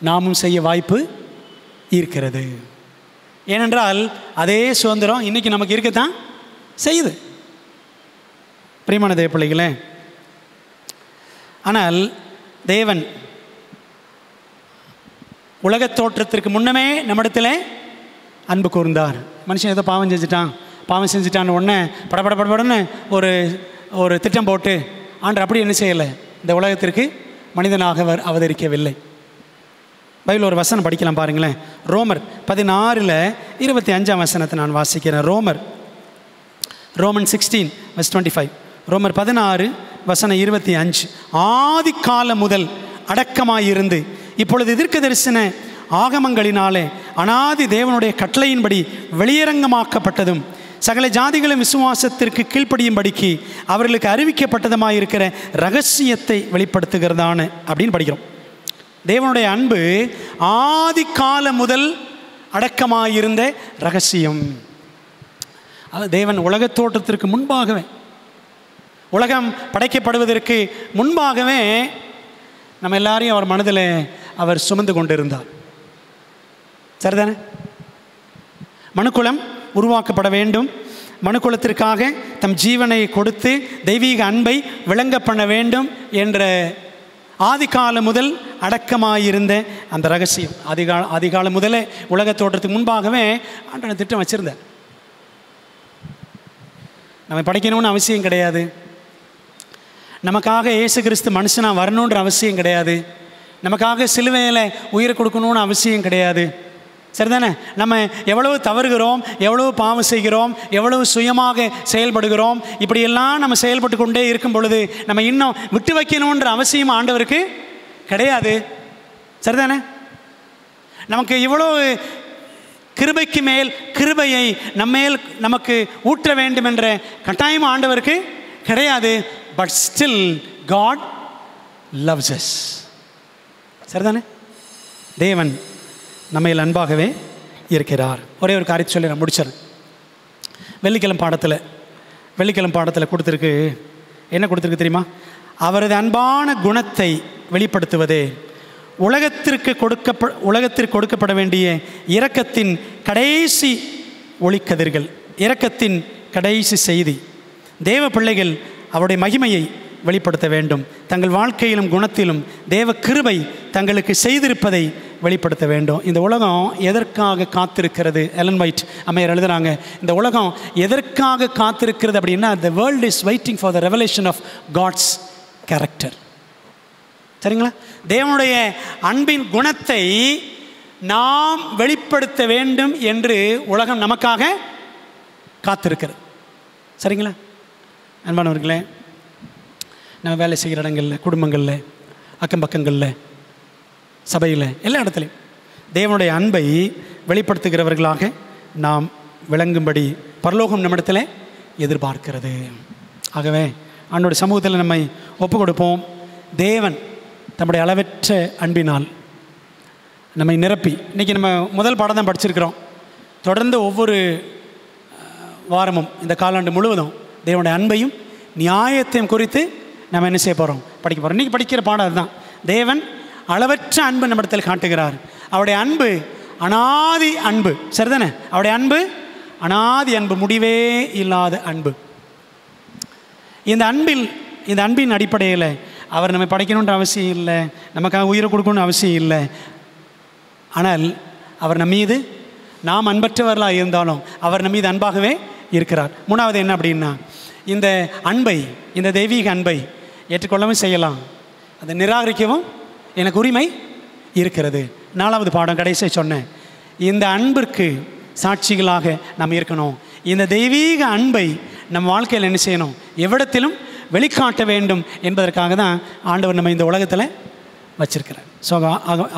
நாமும் செய்ய வாய்ப்பு இருக்கிறது. ஏனென்றால் அதே சுதந்திரம் இன்றைக்கி நமக்கு இருக்கத்தான் செய்யுது. பிரியமான தேவ பிள்ளைகளே, ஆனால் தேவன் உலகத் தோற்றத்திற்கு முன்னமே நம்மிடத்தில் அன்பு கூர்ந்தார். மனுஷன் ஏதோ பாவம் செஞ்சுட்டான்னு உடனே படபடன்னு ஒரு திட்டம் போட்டு ஆண்டவர் அப்படி என்ன செய்யலை, இந்த உலகத்திற்கு மனிதனாக அவர் அவதரிக்கவில்லை. பைபிள் ஒரு வசனம் படிக்கலாம் பாருங்களேன். ரோமர் 16:25 நான் வாசிக்கிறேன். ரோமன் 16:25. ரோமர் 16:25. ஆதி காலம் முதல் அடக்கமாயிருந்து இப்பொழுது தீர்க்க தரிசன ஆகமங்களினாலே அனாதி தேவனுடைய கட்டளையின்படி வெளியரங்கமாக்கப்பட்டதும் சகல ஜாதிகளும் விசுவாசத்திற்கு கீழ்ப்படியும்படிக்கு அவர்களுக்கு அறிவிக்கப்பட்டதுமாயிருக்கிற ரகசியத்தை வெளிப்படுத்துகிறதான அப்படின்னு படிக்கிறோம். தேவனுடைய அன்பு ஆதி காலம் முதல் அடக்கமாயிருந்த ரகசியம். அது தேவன் உலகத் தோற்றத்திற்கு முன்பாகவே, உலகம் படைக்கப்படுவதற்கு முன்பாகவே நம்ம எல்லாரையும் அவர் மனதில் அவர் சுமந்து கொண்டிருந்தார். சரிதானே? மனுக்குலம் உருவாக்கப்பட வேண்டும், மனுக்குலத்திற்காக தம் ஜீவனை கொடுத்து தெய்வீக அன்பை விளங்க பண்ண வேண்டும் என்ற ஆதி காலம் முதல் அடக்கமாயிருந்த அந்த ரகசியம் அதிகாலம் முதலே உலகத் தோற்றத்துக்கு முன்பாகவே ஆண்டவர் திட்டம் வச்சுருந்தார். நம்ம படைக்கணும்னு அவசியம் கிடையாது, நமக்காக இயேசு கிறிஸ்து மனுஷனாக வரணுன்ற அவசியம் கிடையாது, நமக்காக சிலுவையில் உயிரை கொடுக்கணும்னு அவசியம் கிடையாது. சரிதானே? நம்ம எவ்வளவு தவறுகிறோம், எவ்வளவு பாவம் செய்கிறோம், எவ்வளவு சுயமாக செயல்படுகிறோம், இப்படியெல்லாம் நம்ம செயல்பட்டு கொண்டே இருக்கும் பொழுது நம்ம இன்னும் விட்டு வைக்கணுன்ற அவசியம் ஆண்டவருக்கு கிடையாது. சரிதானே? நமக்கு இவ்வளோ கிருபைக்கு மேல் கிருபையை நம்மேல் நமக்கு ஊற்ற வேண்டும் என்ற கட்டாயம் ஆண்டவருக்கு கிடையாது. But still God loves us. சரிதானே? தேவன் நம்மையில் அன்பாகவே இருக்கிறார். ஒரே ஒரு காரியத்தை சொல்லி நான் முடிச்சிடறேன். வெள்ளிக்கிழமை பாடத்தில் கொடுத்துருக்கு, என்ன கொடுத்துருக்கு தெரியுமா? அவரது அன்பான குணத்தை வெளிப்படுத்துவதே உலகத்திற்கு கொடுக்கப்பட வேண்டிய இரக்கத்தின் கடைசி ஒளிக்கதிர்கள் இரக்கத்தின் கடைசி செய்தி. தேவ பிள்ளைகள் அவருடைய மகிமையை வெளிப்படுத்த வேண்டும். தங்கள் வாழ்க்கையிலும் குணத்திலும் தேவ கிருபை தங்களுக்கு செய்திருப்பதை வெளிப்படுத்த வேண்டும். இந்த உலகம் எதற்காக காத்திருக்கிறது? எலன் வைட் அம்மையார் எழுதுகிறாங்க, இந்த உலகம் எதற்காக காத்திருக்கிறது அப்படின்னா, the world is waiting for the revelation of God's character. சரிங்களா? தேவனுடைய அன்பின் குணத்தை நாம் வெளிப்படுத்த வேண்டும் என்று உலகம் நமக்காக காத்திருக்கிறது. சரிங்களா? அன்பானவர்களே, நம்ம வேலை செய்கிற இடங்களில், குடும்பங்களில், அக்கம் பக்கங்களில், சபையில், எல்லா இடத்துலையும் தேவனுடைய அன்பை வெளிப்படுத்துகிறவர்களாக நாம் விளங்கும்படி பரலோகம் நம்மிடத்தில் எதிர்பார்க்கிறது. ஆகவே ஆண்டவருடைய சமூகத்தில் நம்மை ஒப்பு கொடுப்போம். தேவன் தம்முடைய அளவற்ற அன்பினால் நம்மை நிரப்பி, இன்றைக்கி நம்ம முதல் பாடம் தான் படிச்சிருக்கிறோம். தொடர்ந்து ஒவ்வொரு வாரமும் இந்த காலாண்டு முழுவதும் தேவனுடைய அன்பையும் நியாயத்தையும் குறித்து நம்ம என்ன செய்ய போகிறோம்? படிக்க போகிறோம். இன்றைக்கி படிக்கிற பாடம் அதுதான். தேவன் அளவற்ற அன்பு நம்மிடத்தில் காட்டுகிறார். அவருடைய அன்பு அனாதி அன்பு. சரிதானே? அவருடைய அன்பு அனாதி அன்பு, முடிவே இல்லாத அன்பு. இந்த அன்பின் அடிப்படையில் அவர் நம்மை படைக்கணுன்ற அவசியம் இல்லை, நமக்காக உயிரை கொடுக்கணும்னு அவசியம் இல்லை. ஆனால் அவர் நம்ம மீது, நாம் அன்பற்றவர்களாக இருந்தாலும் அவர் நம்ம மீது அன்பாகவே இருக்கிறார். மூணாவது என்ன அப்படின்னா, இந்த அன்பை, இந்த தெய்வீக அன்பை ஏற்றுக்கொள்ளவும் செய்யலாம், அதை நிராகரிக்கவும் எனக்கு உரிமை இருக்கிறது. நாலாவது பாடம் கடைசியாக சொன்னேன், இந்த அன்பிற்கு சாட்சிகளாக நாம் இருக்கணும். இந்த தெய்வீக அன்பை நம் வாழ்க்கையில் என்ன செய்யணும்? எவ்விடத்திலும் வெளிக்காட்ட வேண்டும் என்பதற்காக தான் ஆண்டவர் நம்ம இந்த உலகத்தில் வச்சிருக்கிறார். ஸோ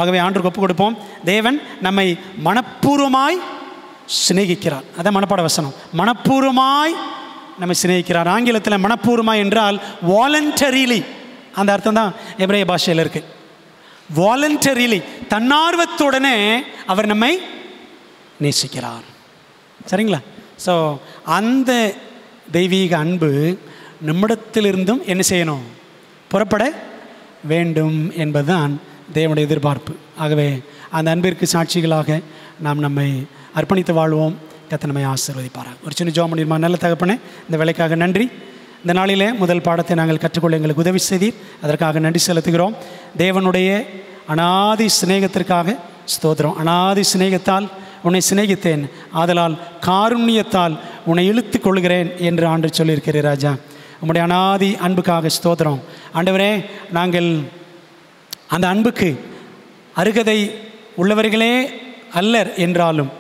ஆகவே ஆண்டவருக்கு ஒப்பு கொடுப்போம். தேவன் நம்மை மனப்பூர்வமாய் சிநேகிக்கிறார். அதான் மனப்பாட வசனம், மனப்பூர்வமாய் நம்மை சிநேகிக்கிறார். ஆங்கிலத்தில் மனப்பூர்வமாய் என்றால் வாலண்டரிலி, அந்த அர்த்தம் தான் எபிரேய பாஷையில் இருக்குது. வாலண்டரிலி, தன்னார்வத்துடனே அவர் நம்மை நேசிக்கிறார். சரிங்களா? ஸோ அந்த தெய்வீக அன்பு நம்மிடத்திலிருந்தும் என்ன செய்யணும்? புறப்பட வேண்டும் என்பதுதான் தேவனுடைய எதிர்பார்ப்பு. ஆகவே அந்த அன்பிற்கு சாட்சிகளாக நாம் நம்மை அர்ப்பணித்து வாழ்வோம். கர்த்தர் நம்மை ஆசீர்வதிப்பாராக. ஒரு சின்ன ஜெபம் பண்ணிடுமா? நல்ல தகப்பனே, இந்த வேலைக்காக நன்றி. இந்த நாளிலே முதல் பாடத்தை நாங்கள் கற்றுக்கொள்ள எங்களுக்கு உதவி செய்தீர், அதற்காக நன்றி செலுத்துகிறோம். தேவனுடைய அனாதி சிநேகத்திற்காக ஸ்தோத்திரம். அனாதி சிநேகத்தால் உன்னை சிநேகித்தேன், ஆதலால் காருண்யத்தால் உன்னை இழுத்து கொள்கிறேன் என்று ஆண்டவர் சொல்லியிருக்கிறீர் ராஜா. உம்முடைய அனாதி அன்புக்காக ஸ்தோத்திரம். ஆண்டவரே, நாங்கள் அந்த அன்புக்கு அருகதை உள்ளவர்களே அல்லர் என்றாலும்,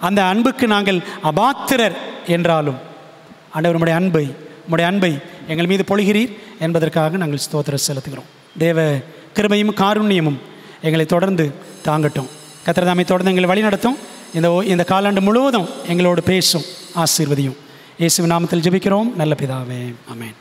அந்த அன்புக்கு நாங்கள் அபாத்திரர் என்றாலும், ஆண்டவர் உம்முடைய அன்பை எங்கள் மீது பொழிகிறீர் என்பதற்காக நாங்கள் ஸ்தோத்திரம் செலுத்துகிறோம். தேவ கிருபையும் காருண்யமும் எங்களை தொடர்ந்து தாங்கட்டும். கர்த்தர் தாமே தொடர்ந்து எங்களை வழி நடத்தும். இந்த காலாண்டு முழுவதும் எங்களோடு பேசும், ஆசீர்வதியும். இயேசுவின் நாமத்தில் ஜெபிக்கிறோம் நல்ல பிதாவே, ஆமென்.